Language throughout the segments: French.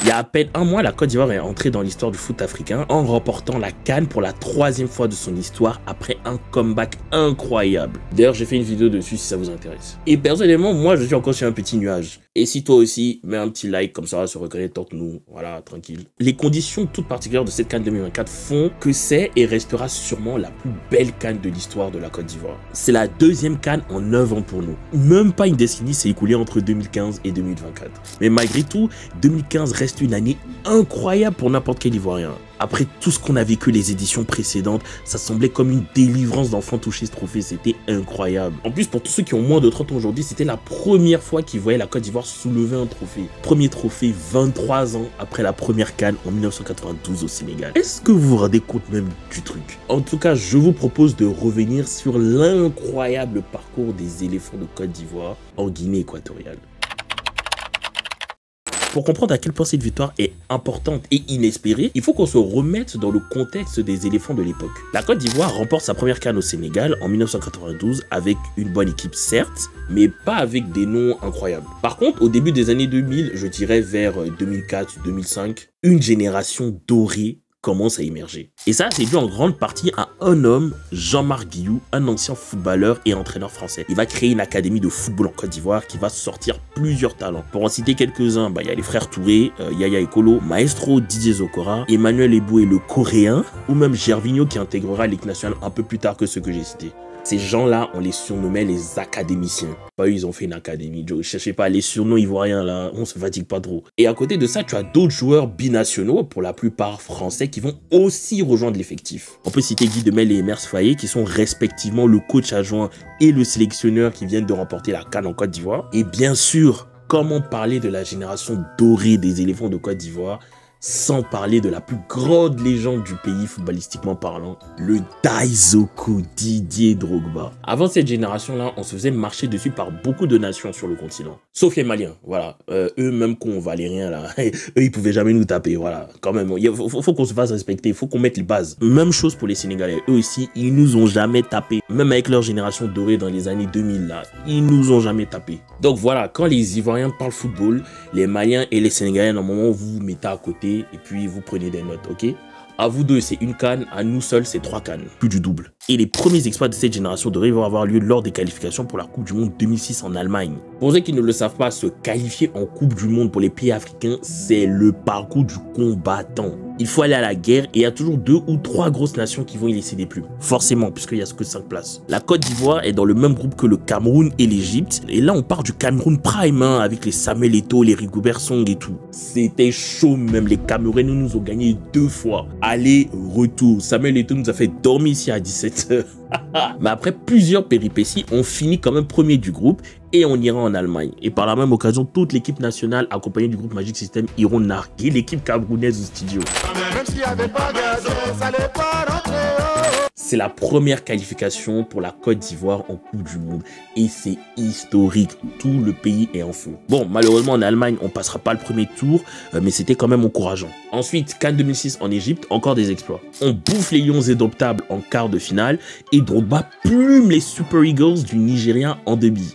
Il y a à peine un mois, la Côte d'Ivoire est entrée dans l'histoire du foot africain en remportant la CAN pour la 3e fois de son histoire après un comeback incroyable. D'ailleurs, j'ai fait une vidéo dessus si ça vous intéresse. Et personnellement, moi, je suis encore sur un petit nuage. Et si toi aussi, mets un petit like, comme ça on va se reconnaître tant que nous, voilà, tranquille. Les conditions toutes particulières de cette CAN 2024 font que c'est et restera sûrement la plus belle CAN de l'histoire de la Côte d'Ivoire. C'est la 2e CAN en 9 ans pour nous. Même pas une décennie s'est écoulée entre 2015 et 2024. Mais malgré tout, 2015 reste une année incroyable pour n'importe quel Ivoirien. Après tout ce qu'on a vécu les éditions précédentes, ça semblait comme une délivrance d'enfants toucher ce trophée, c'était incroyable. En plus, pour tous ceux qui ont moins de 30 ans aujourd'hui, c'était la première fois qu'ils voyaient la Côte d'Ivoire soulever un trophée. Premier trophée 23 ans après la première CAN en 1992 au Sénégal. Est-ce que vous vous rendez compte même du truc? En tout cas, je vous propose de revenir sur l'incroyable parcours des éléphants de Côte d'Ivoire en Guinée équatoriale. Pour comprendre à quel point cette victoire est importante et inespérée, il faut qu'on se remette dans le contexte des éléphants de l'époque. La Côte d'Ivoire remporte sa première CAN au Sénégal en 1992 avec une bonne équipe certes, mais pas avec des noms incroyables. Par contre, au début des années 2000, je dirais vers 2004-2005, une génération dorée commence à émerger. Et ça, c'est dû en grande partie à un homme, Jean-Marc Guillou, un ancien footballeur et entraîneur français. Il va créer une académie de football en Côte d'Ivoire qui va sortir plusieurs talents. Pour en citer quelques-uns, il y a les frères Touré, Yaya Ekolo, Maestro Didier Zokora, Emmanuel Eboué le Coréen, ou même Gervinho qui intégrera l'équipe nationale un peu plus tard que ceux que j'ai cités. Ces gens-là, on les surnommait les académiciens. Pas eux, ils ont fait une académie. Je cherchais pas les surnoms ivoiriens là, on se fatigue pas trop. Et à côté de ça, tu as d'autres joueurs binationaux, pour la plupart français, qui vont aussi rejoindre l'effectif. On peut citer Guy Demel et Emers Faye, qui sont respectivement le coach adjoint et le sélectionneur qui viennent de remporter la CAN en Côte d'Ivoire. Et bien sûr, comment parler de la génération dorée des éléphants de Côte d'Ivoire sans parler de la plus grande légende du pays footballistiquement parlant, le Daizoko Didier Drogba. Avant cette génération-là, on se faisait marcher dessus par beaucoup de nations sur le continent. Sauf les Maliens, voilà. Eux-mêmes qu'on valait rien là. Eux, ils pouvaient jamais nous taper, voilà. Quand même, il faut qu'on se fasse respecter, il faut qu'on mette les bases. Même chose pour les Sénégalais. Eux aussi, ils nous ont jamais tapé. Même avec leur génération dorée dans les années 2000 là, ils nous ont jamais tapé. Donc voilà, quand les Ivoiriens parlent football, les Maliens et les Sénégalais, normalement, vous vous mettez à côté et puis vous prenez des notes, ok? À vous deux, c'est une CAN, à nous seuls, c'est 3 CAN, plus du double. Et les premiers exploits de cette génération dorée vont avoir lieu lors des qualifications pour la Coupe du Monde 2006 en Allemagne. Pour ceux qui ne le savent pas, se qualifier en Coupe du Monde pour les pays africains, c'est le parcours du combattant. Il faut aller à la guerre et il y a toujours 2 ou 3 grosses nations qui vont y laisser des plumes. Forcément, puisqu'il n'y a que 5 places. La Côte d'Ivoire est dans le même groupe que le Cameroun et l'Égypte. Et là, on part du Cameroun Prime, hein, avec les Samuel Eto'o, les Rigobert Song et tout. C'était chaud, même les Camerounais nous ont gagné 2 fois. Aller, retour. Samuel Eto'o nous a fait dormir ici à 17h. Mais après plusieurs péripéties, on finit quand même premier du groupe et on ira en Allemagne. Et par la même occasion, toute l'équipe nationale accompagnée du groupe Magic System iront narguer l'équipe camerounaise au studio. C'est la première qualification pour la Côte d'Ivoire en Coupe du Monde. Et c'est historique. Tout le pays est en feu. Bon, malheureusement, en Allemagne, on passera pas le premier tour, mais c'était quand même encourageant. Ensuite, CAN 2006 en Égypte, encore des exploits. On bouffe les Lions indomptables en quart de finale et Drogba plume les Super Eagles du Nigeria en demi.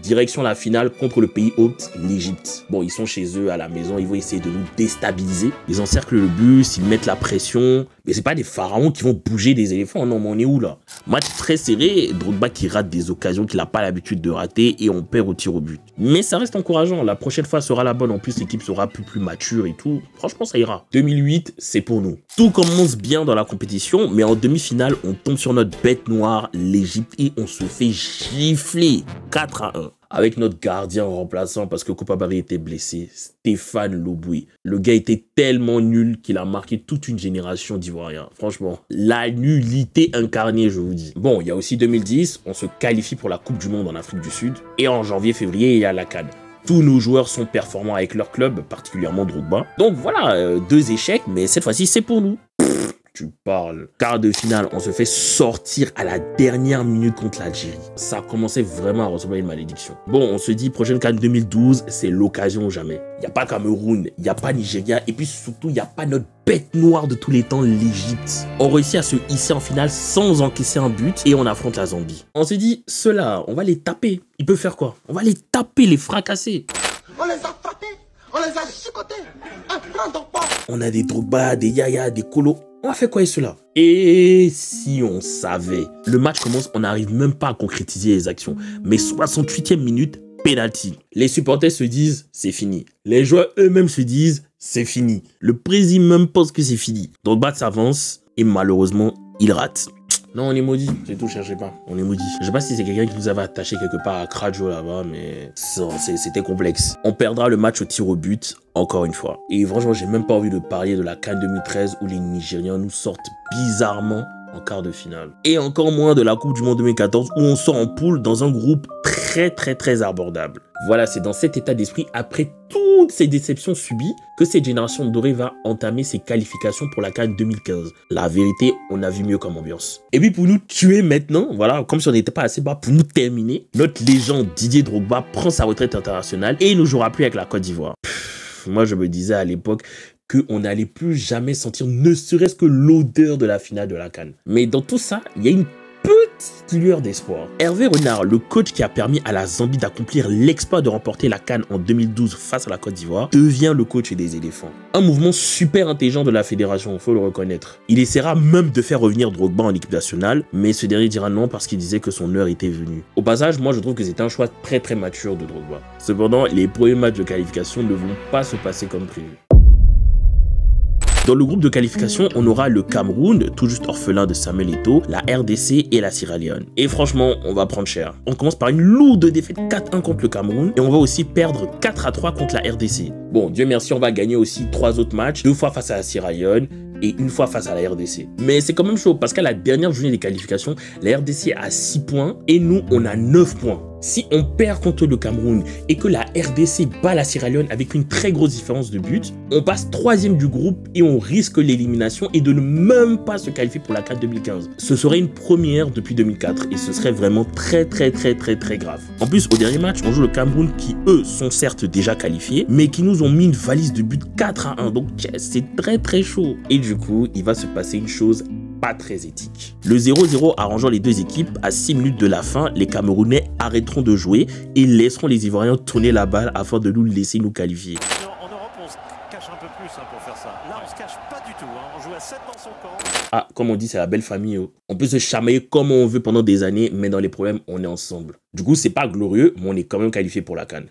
Direction la finale contre le pays hôte, l'Égypte. Bon, ils sont chez eux à la maison, ils vont essayer de nous déstabiliser. Ils encerclent le bus, ils mettent la pression. Mais c'est pas des pharaons qui vont bouger des éléphants, non, mais on est où là? Match très serré, Drogba qui rate des occasions qu'il n'a pas l'habitude de rater et on perd au tir au but. Mais ça reste encourageant, la prochaine fois sera la bonne, en plus l'équipe sera plus mature et tout. Franchement, ça ira. 2008, c'est pour nous. Tout commence bien dans la compétition, mais en demi-finale, on tombe sur notre bête noire, l'Égypte, et on se fait gifler 4-1. Avec notre gardien remplaçant parce que Kopa-Barry était blessé, Stéphane Loboué. Le gars était tellement nul qu'il a marqué toute une génération d'Ivoiriens. Franchement, la nullité incarnée, je vous dis. Bon, il y a aussi 2010, on se qualifie pour la Coupe du Monde en Afrique du Sud. Et en janvier-février, il y a la CAN. Tous nos joueurs sont performants avec leur club, particulièrement Drogba. Donc voilà, 2 échecs, mais cette fois-ci, c'est pour nous. Tu parles. Quart de finale, on se fait sortir à la dernière minute contre l'Algérie. Ça commençait vraiment à ressembler à une malédiction. Bon, on se dit, prochaine CAN 2012, c'est l'occasion ou jamais. Il n'y a pas Cameroun, il n'y a pas Nigeria, et puis surtout, il n'y a pas notre bête noire de tous les temps, l'Égypte. On réussit à se hisser en finale sans encaisser un but, et on affronte la Zambie. On se dit, ceux-là, on va les taper. Ils peuvent faire quoi? On va les taper, les fracasser. On les a frappés, On les a chicotés. On a des Drogba, des Yaya, des Kolo. On a fait quoi avec cela? Et si on savait? Le match commence, on n'arrive même pas à concrétiser les actions. Mais 68e minute, penalty. Les supporters se disent, c'est fini. Les joueurs eux-mêmes se disent, c'est fini. Le président même pense que c'est fini. Drogba s'avance et malheureusement, il rate. Non, on est maudit, c'est tout, cherchez pas, on est maudit. Je sais pas si c'est quelqu'un qui nous avait attaché quelque part à Krajo là-bas, mais c'était complexe. On perdra le match au tir au but, encore une fois. Et franchement, j'ai même pas envie de parler de la CAN 2013 où les Nigérians nous sortent bizarrement en quart de finale. Et encore moins de la Coupe du Monde 2014 où on sort en poule dans un groupe très abordable. Voilà, c'est dans cet état d'esprit, après toutes ces déceptions subies, que cette génération dorée va entamer ses qualifications pour la CAN 2015. La vérité, on a vu mieux comme ambiance. Et puis pour nous tuer maintenant, voilà, comme si on n'était pas assez bas, pour nous terminer, notre légende Didier Drogba prend sa retraite internationale et il ne jouera plus avec la Côte d'Ivoire. Moi, je me disais à l'époque qu'on n'allait plus jamais sentir ne serait-ce que l'odeur de la finale de la CAN. Mais dans tout ça, il y a une petite lueur d'espoir. Hervé Renard, le coach qui a permis à la Zambie d'accomplir l'exploit de remporter la CAN en 2012 face à la Côte d'Ivoire, devient le coach des éléphants. Un mouvement super intelligent de la fédération, il faut le reconnaître. Il essaiera même de faire revenir Drogba en équipe nationale, mais ce dernier dira non parce qu'il disait que son heure était venue. Au passage, moi je trouve que c'est un choix très mature de Drogba. Cependant, les premiers matchs de qualification ne vont pas se passer comme prévu. Dans le groupe de qualification, on aura le Cameroun, tout juste orphelin de Samuel Eto'o, la RDC et la Sierra Leone. Et franchement, on va prendre cher. On commence par une lourde défaite 4-1 contre le Cameroun et on va aussi perdre 4-3 contre la RDC. Bon, Dieu merci, on va gagner aussi 3 autres matchs, 2 fois face à la Sierra Leone et 1 fois face à la RDC. Mais c'est quand même chaud parce qu'à la dernière journée des qualifications, la RDC a 6 points et nous, on a 9 points. Si on perd contre le Cameroun et que la RDC bat la Sierra Leone avec une très grosse différence de but, on passe 3e du groupe et on risque l'élimination et de ne même pas se qualifier pour la CAN 2015. Ce serait une première depuis 2004 et ce serait vraiment très grave. En plus, au dernier match, on joue le Cameroun qui, eux, sont certes déjà qualifiés, mais qui nous ont mis une valise de but 4-1. Donc, c'est très chaud. Et du coup, il va se passer une chose pas très éthique. Le 0-0 arrangeant les deux équipes, à 6 minutes de la fin, les Camerounais arrêteront de jouer et laisseront les Ivoiriens tourner la balle afin de nous laisser nous qualifier. En Europe, on se cache un peu plus pour faire ça. Là, on se cache pas du tout. On joue à 7 dans son camp. Ah, comme on dit, c'est la belle famille. On peut se chamailler comme on veut pendant des années, mais dans les problèmes, on est ensemble. Du coup, c'est pas glorieux, mais on est quand même qualifié pour la CAN.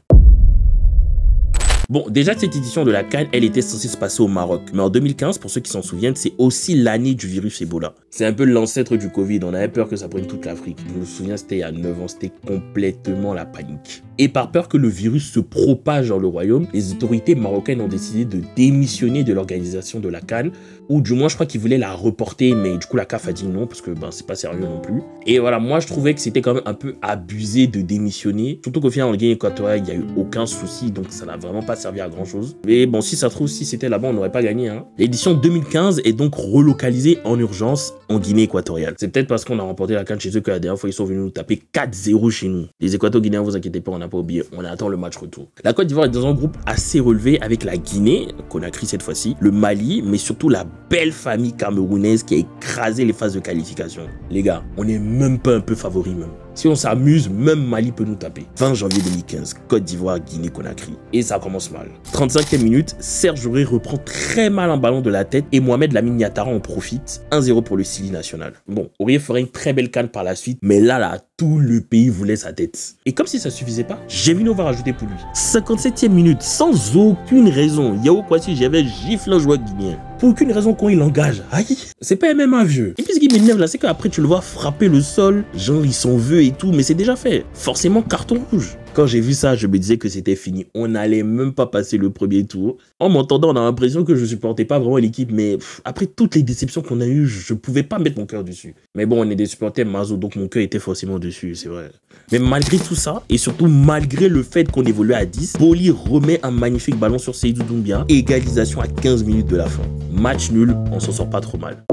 Bon, déjà, cette édition de la CAN, elle était censée se passer au Maroc. Mais en 2015, pour ceux qui s'en souviennent, c'est aussi l'année du virus Ebola. C'est un peu l'ancêtre du Covid. On avait peur que ça prenne toute l'Afrique. Je me souviens, c'était il y a 9 ans. C'était complètement la panique. Et par peur que le virus se propage dans le royaume, les autorités marocaines ont décidé de démissionner de l'organisation de la CAN. Ou du moins, je crois qu'ils voulaient la reporter. Mais du coup, la CAF a dit non, parce que c'est pas sérieux non plus. Et voilà, moi, je trouvais que c'était quand même un peu abusé de démissionner. Surtout qu'au final, en Guinée équatoriale, il n'y a eu aucun souci. Donc, ça n'a vraiment pas servi à grand chose. Mais bon, si ça se trouve, si c'était là-bas, on n'aurait pas gagné. Hein. L'édition 2015 est donc relocalisée en urgence en Guinée équatoriale. C'est peut-être parce qu'on a remporté la CAN chez eux que la dernière fois, ils sont venus nous taper 4-0 chez nous. Les Équato-Guinéens, vous inquiétez pas, on n'a pas oublié. On attend le match retour. La Côte d'Ivoire est dans un groupe assez relevé avec la Guinée, Conakry cette fois-ci, le Mali, mais surtout la belle famille camerounaise qui a écrasé les phases de qualification. Les gars, on n'est même pas un peu favoris même. Si on s'amuse, même Mali peut nous taper. 20 janvier 2015, Côte d'Ivoire, Guinée-Conakry. Et ça commence mal. 35e minute, Serge Aurier reprend très mal un ballon de la tête et Mohamed Lamine Ouattara en profite. 1-0 pour le Sili national. Bon, Aurier ferait une très belle CAN par la suite, mais là, tout le pays voulait sa tête. Et comme si ça suffisait pas, Gévino va rajouter pour lui. 57e minute, sans aucune raison, Yao Kouassi j'avais giflé un joueur guinéen. Pour aucune raison qu'on il engage. Aïe, c'est pas même un vieux. Et puis ce qui m'énerve là, c'est qu'après tu le vois frapper le sol, genre il s'en veut et tout, mais c'est déjà fait. Forcément carton rouge. Quand j'ai vu ça, je me disais que c'était fini. On n'allait même pas passer le premier tour. En m'entendant, on a l'impression que je supportais pas vraiment l'équipe, mais après toutes les déceptions qu'on a eues, je pouvais pas mettre mon cœur dessus. Mais bon, on est des supporters Mazo, donc mon cœur était forcément dessus, c'est vrai. Mais malgré tout ça, et surtout malgré le fait qu'on évoluait à 10, Boli remet un magnifique ballon sur Seydou Doumbia, égalisation à 15 minutes de la fin. Match nul, on s'en sort pas trop mal.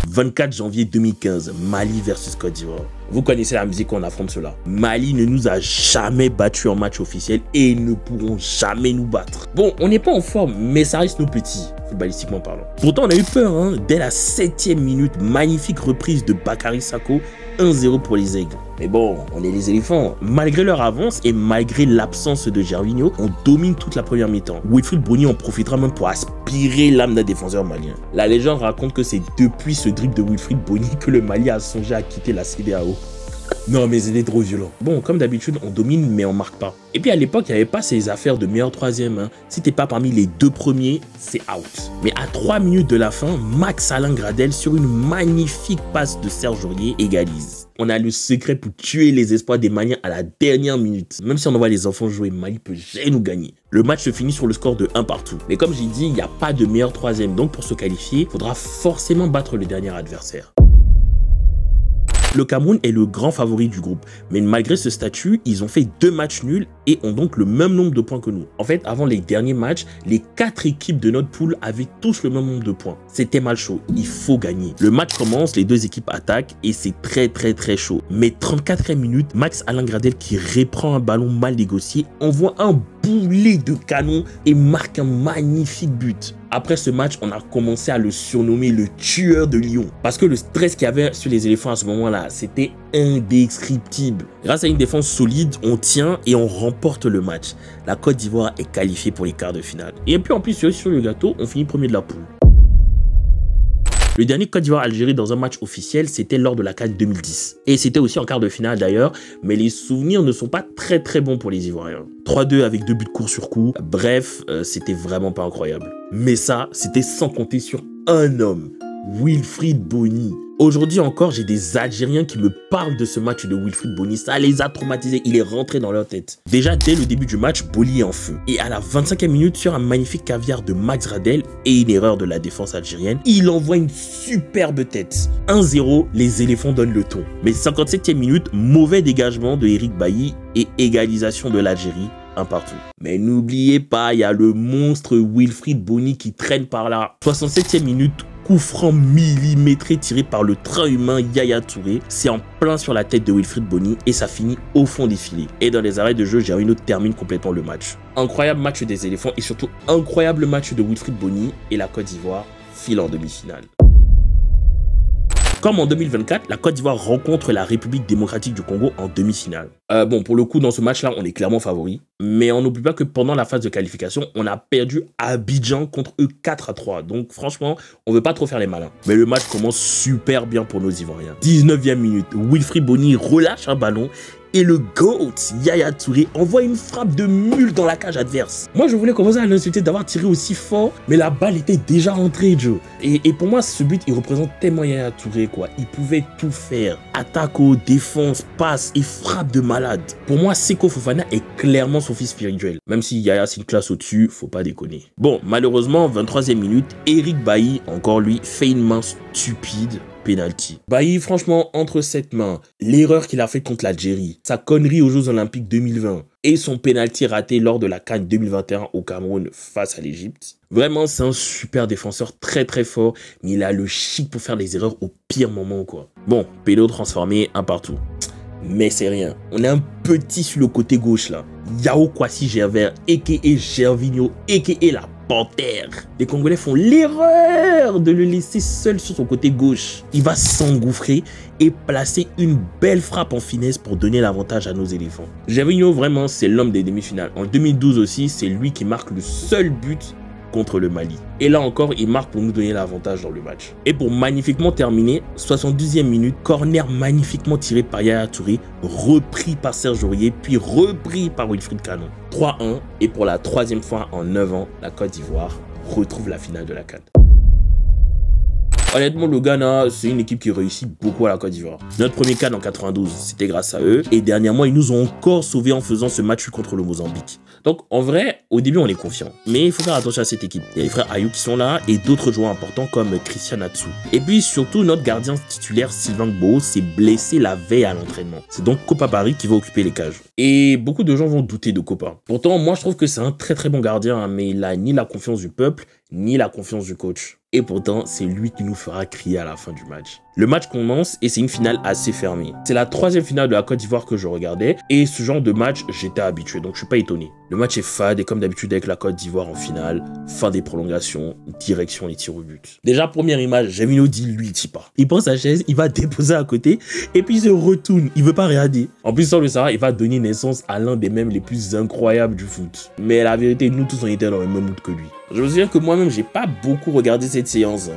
24 janvier 2015, Mali versus Côte d'Ivoire. Vous connaissez la musique quand on affronte cela. Mali ne nous a jamais battus en match officiel et ils ne pourront jamais nous battre. Bon, on n'est pas en forme, mais ça reste nos petits, footballistiquement parlant. Pourtant, on a eu peur, hein. Dès la 7e minute, magnifique reprise de Bakary Sako, 1-0 pour les Aigles. Mais bon, on est les éléphants. Malgré leur avance et malgré l'absence de Gervinho, on domine toute la première mi-temps. Wilfried Bony en profitera même pour aspirer l'âme d'un défenseur malien. La légende raconte que c'est depuis ce dribble de Wilfried Bony que le Mali a songé à quitter la CEDEAO. Non mais c'était trop violent. Bon, comme d'habitude, on domine mais on marque pas. Et puis à l'époque, il n'y avait pas ces affaires de meilleur troisième. Hein. Si t'es pas parmi les 2 premiers, c'est out. Mais à 3 minutes de la fin, Max-Alain Gradel, sur une magnifique passe de Serge Aurier, égalise. On a le secret pour tuer les espoirs des Maliens à la dernière minute. Même si on envoie les enfants jouer, Mali peut jamais nous gagner. Le match se finit sur le score de 1-1. Mais comme j'ai dit, il n'y a pas de meilleur troisième. Donc pour se qualifier, il faudra forcément battre le dernier adversaire. Le Cameroun est le grand favori du groupe, mais malgré ce statut, ils ont fait 2 matchs nuls et ont donc le même nombre de points que nous. En fait, avant les derniers matchs, les 4 équipes de notre poule avaient tous le même nombre de points. C'était mal chaud, il faut gagner. Le match commence, les 2 équipes attaquent et c'est très chaud. Mais 34e minute, Max-Alain Gradel qui reprend un ballon mal négocié, envoie un boulet de canon et marque un magnifique but. Après ce match, on a commencé à le surnommer le tueur de Lyon. Parce que le stress qu'il y avait sur les éléphants à ce moment-là, c'était indescriptible. Grâce à une défense solide, on tient et on remporte le match. La Côte d'Ivoire est qualifiée pour les quarts de finale. Et puis en plus, sur le gâteau, on finit premier de la poule. Le dernier Côte d'Ivoire-Algérie dans un match officiel, c'était lors de la CAN 2010. Et c'était aussi en quart de finale d'ailleurs, mais les souvenirs ne sont pas très bons pour les Ivoiriens. 3-2 avec 2 buts court sur coup, bref, c'était vraiment pas incroyable. Mais ça, c'était sans compter sur un homme, Wilfried Bony. Aujourd'hui encore, j'ai des Algériens qui me parlent de ce match de Wilfried Bony. Ça les a traumatisés, il est rentré dans leur tête. Déjà, dès le début du match, Boli est en feu. Et à la 25e minute, sur un magnifique caviar de Max Gradel et une erreur de la défense algérienne, il envoie une superbe tête. 1-0, les éléphants donnent le ton. Mais 57e minute, mauvais dégagement de Eric Bailly et égalisation de l'Algérie. 1-1. Mais n'oubliez pas, il y a le monstre Wilfried Bony qui traîne par là. 67e minute, coup franc millimétré tiré par le train humain Yaya Touré. C'est en plein sur la tête de Wilfried Bony et ça finit au fond des filets. Et dans les arrêts de jeu, Gervinho termine complètement le match. Incroyable match des éléphants et surtout incroyable match de Wilfried Bony et la Côte d'Ivoire file en demi-finale. Comme en 2024, la Côte d'Ivoire rencontre la République démocratique du Congo en demi-finale. Bon, pour le coup, dans ce match-là, on est clairement favori. Mais on n'oublie pas que pendant la phase de qualification, on a perdu à Abidjan contre eux 4-3. Donc franchement, on veut pas trop faire les malins. Mais le match commence super bien pour nos Ivoiriens. 19e minute, Wilfried Bony relâche un ballon et le GOAT, Yaya Touré, envoie une frappe de mule dans la cage adverse. Moi, je voulais commencer à l'insulter d'avoir tiré aussi fort, mais la balle était déjà rentrée, Joe. Et pour moi, ce but, il représente tellement Yaya Touré, quoi. Il pouvait tout faire. Attaque, défense, passe et frappe de malade. Pour moi, Seko Fofana est clairement son fils spirituel. Même si Yaya, c'est une classe au-dessus, faut pas déconner. Bon, malheureusement, 23e minute, Eric Bailly, encore lui, fait une main stupide. Penalty. Bailly, franchement, entre cette main, l'erreur qu'il a faite contre l'Algérie, sa connerie aux Jeux Olympiques 2020 et son penalty raté lors de la CAN 2021 au Cameroun face à l'Égypte. Vraiment, c'est un super défenseur très fort, mais il a le chic pour faire des erreurs au pire moment, quoi. Bon, pédo transformé, 1-1. Mais c'est rien. On a un petit sur le côté gauche, là. Yao Kwasi Gervais, a.k.a. Gervinho, a.k.a. la Panthère. Les Congolais font l'erreur de le laisser seul sur son côté gauche. Il va s'engouffrer et placer une belle frappe en finesse pour donner l'avantage à nos éléphants. Gervinho, vraiment, c'est l'homme des demi-finales. En 2012 aussi, c'est lui qui marque le seul but contre le Mali. Et là encore, il marque pour nous donner l'avantage dans le match. Et pour magnifiquement terminer, 72e minute, corner magnifiquement tiré par Yaya Touré, repris par Serge Aurier, puis repris par Wilfried Canon. 3-1, et pour la 3e fois en 9 ans, la Côte d'Ivoire retrouve la finale de la CAN. Honnêtement, le Ghana, c'est une équipe qui réussit beaucoup à la Côte d'Ivoire. Notre premier CAN en 92, c'était grâce à eux. Et dernièrement, ils nous ont encore sauvés en faisant ce match contre le Mozambique. Donc, en vrai, au début, on est confiant. Mais il faut faire attention à cette équipe. Il y a les frères Ayou qui sont là et d'autres joueurs importants comme Christian Atsu. Et puis, surtout, notre gardien titulaire, Sylvain Gboo, s'est blessé la veille à l'entraînement. C'est donc Kopa Barry qui va occuper les cages. Et beaucoup de gens vont douter de Kopa. Pourtant, moi, je trouve que c'est un très bon gardien, hein, mais il n'a ni la confiance du peuple, ni la confiance du coach. Et pourtant, c'est lui qui nous fera crier à la fin du match. Le match commence et c'est une finale assez fermée. C'est la 3e finale de la Côte d'Ivoire que je regardais et ce genre de match, j'étais habitué, donc je suis pas étonné. Le match est fade et comme d'habitude avec la Côte d'Ivoire en finale, fin des prolongations, direction les tirs au but. Déjà, première image, Gervinho dit lui, il tire pas. Il prend sa chaise, il va déposer à côté et puis il se retourne, il veut pas regarder. En plus, sans le savoir, il va donner naissance à l'un des mèmes les plus incroyables du foot. Mais la vérité, nous tous on était dans le même mood que lui. Je me souviens que moi-même, j'ai pas beaucoup regardé cette séance.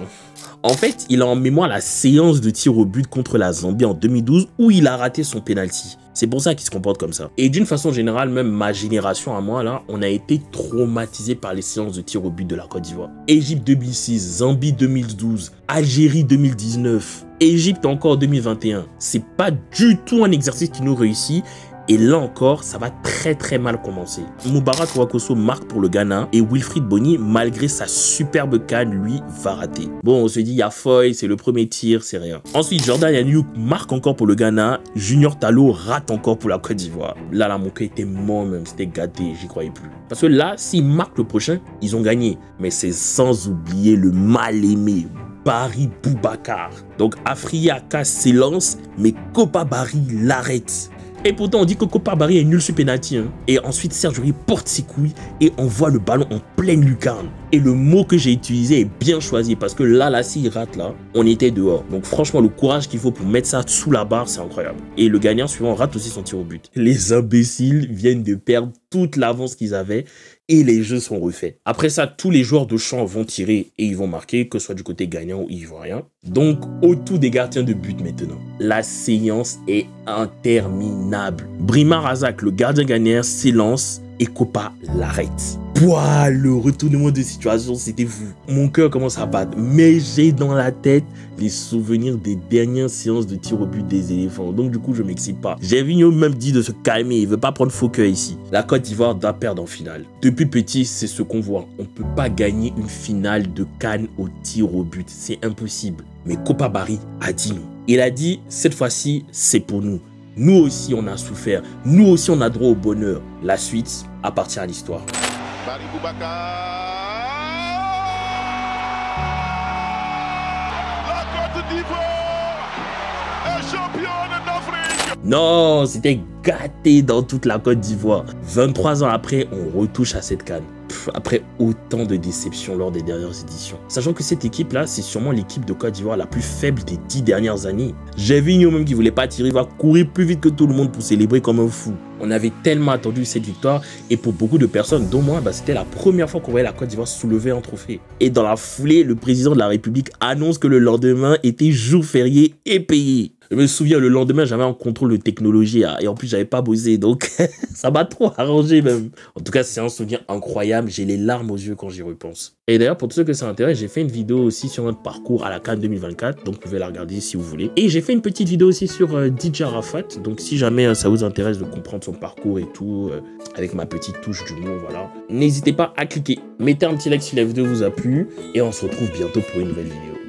En fait, il a en mémoire la séance de tir au but contre la Zambie en 2012 où il a raté son penalty. C'est pour ça qu'il se comporte comme ça. Et d'une façon générale, même ma génération à moi, là, on a été traumatisé par les séances de tir au but de la Côte d'Ivoire. Égypte 2006, Zambie 2012, Algérie 2019, Égypte encore 2021. C'est pas du tout un exercice qui nous réussit. Et là encore, ça va très mal commencer. Moubarak Ouakosso marque pour le Ghana et Wilfried Bony, malgré sa superbe canne, lui, va rater. Bon, on se dit, il y a Foy, c'est le premier tir, c'est rien. Ensuite, Jordan Yanyuk marque encore pour le Ghana. Junior Tallo rate encore pour la Côte d'Ivoire. Là, mon cœur était mort même, c'était gâté, j'y croyais plus. Parce que là, s'ils marquent le prochain, ils ont gagné. Mais c'est sans oublier le mal-aimé Barry Boubacar. Donc, Afriaka s'élance, mais Kopa Barry l'arrête. Et pourtant, on dit que Kopa Barry est nul sur penalty. Et ensuite, Serge Aurier porte ses couilles et envoie le ballon en pleine lucarne. Et le mot que j'ai utilisé est bien choisi parce que là, s'il rate là, on était dehors. Donc franchement, le courage qu'il faut pour mettre ça sous la barre, c'est incroyable. Et le gagnant suivant rate aussi son tir au but. Les imbéciles viennent de perdre toute l'avance qu'ils avaient et les jeux sont refaits. Après ça, tous les joueurs de champ vont tirer et ils vont marquer, que ce soit du côté gagnant ou ivoirien. Donc, autour des gardiens de but maintenant. La séance est interminable. Brima Razak, le gardien gagnant, s'élance et Kopa l'arrête. Pouah, le retournement de situation, c'était fou. Mon cœur commence à battre, mais j'ai dans la tête les souvenirs des dernières séances de tir au but des éléphants. Donc du coup, je m'excite pas. Gervinho même dit de se calmer, il veut pas prendre faux cœur ici. La Côte d'Ivoire doit perdre en finale. Depuis petit, c'est ce qu'on voit. On peut pas gagner une finale de CAN au tir au but, c'est impossible. Mais Kopa Barry a dit non. Il a dit, cette fois-ci, c'est pour nous. Nous aussi, on a souffert. Nous aussi, on a droit au bonheur. La suite appartient à l'histoire. Barry Boubacar, la Côte d'Ivoire est championne d'Afrique. Non, c'était gâté dans toute la Côte d'Ivoire. 23 ans après, on retouche à cette CAN. Après autant de déceptions lors des dernières éditions. Sachant que cette équipe-là, c'est sûrement l'équipe de Côte d'Ivoire la plus faible des 10 dernières années. Gervinho même qui voulait pas tirer, va courir plus vite que tout le monde pour célébrer comme un fou. On avait tellement attendu cette victoire et pour beaucoup de personnes, dont moi, c'était la première fois qu'on voyait la Côte d'Ivoire soulever un trophée. Et dans la foulée, le président de la République annonce que le lendemain était jour férié et payé. Je me souviens, le lendemain, j'avais un contrôle de technologie et en plus, j'avais pas bossé. Donc, ça m'a trop arrangé même. En tout cas, c'est un souvenir incroyable. J'ai les larmes aux yeux quand j'y repense. Et d'ailleurs, pour tous ceux que ça intéresse, j'ai fait une vidéo aussi sur notre parcours à la CAN 2024. Donc, vous pouvez la regarder si vous voulez. Et j'ai fait une petite vidéo aussi sur DJ Arafat. Donc, si jamais ça vous intéresse de comprendre son parcours et tout, avec ma petite touche d'humour, voilà. N'hésitez pas à cliquer. Mettez un petit like si la vidéo vous a plu. Et on se retrouve bientôt pour une nouvelle vidéo.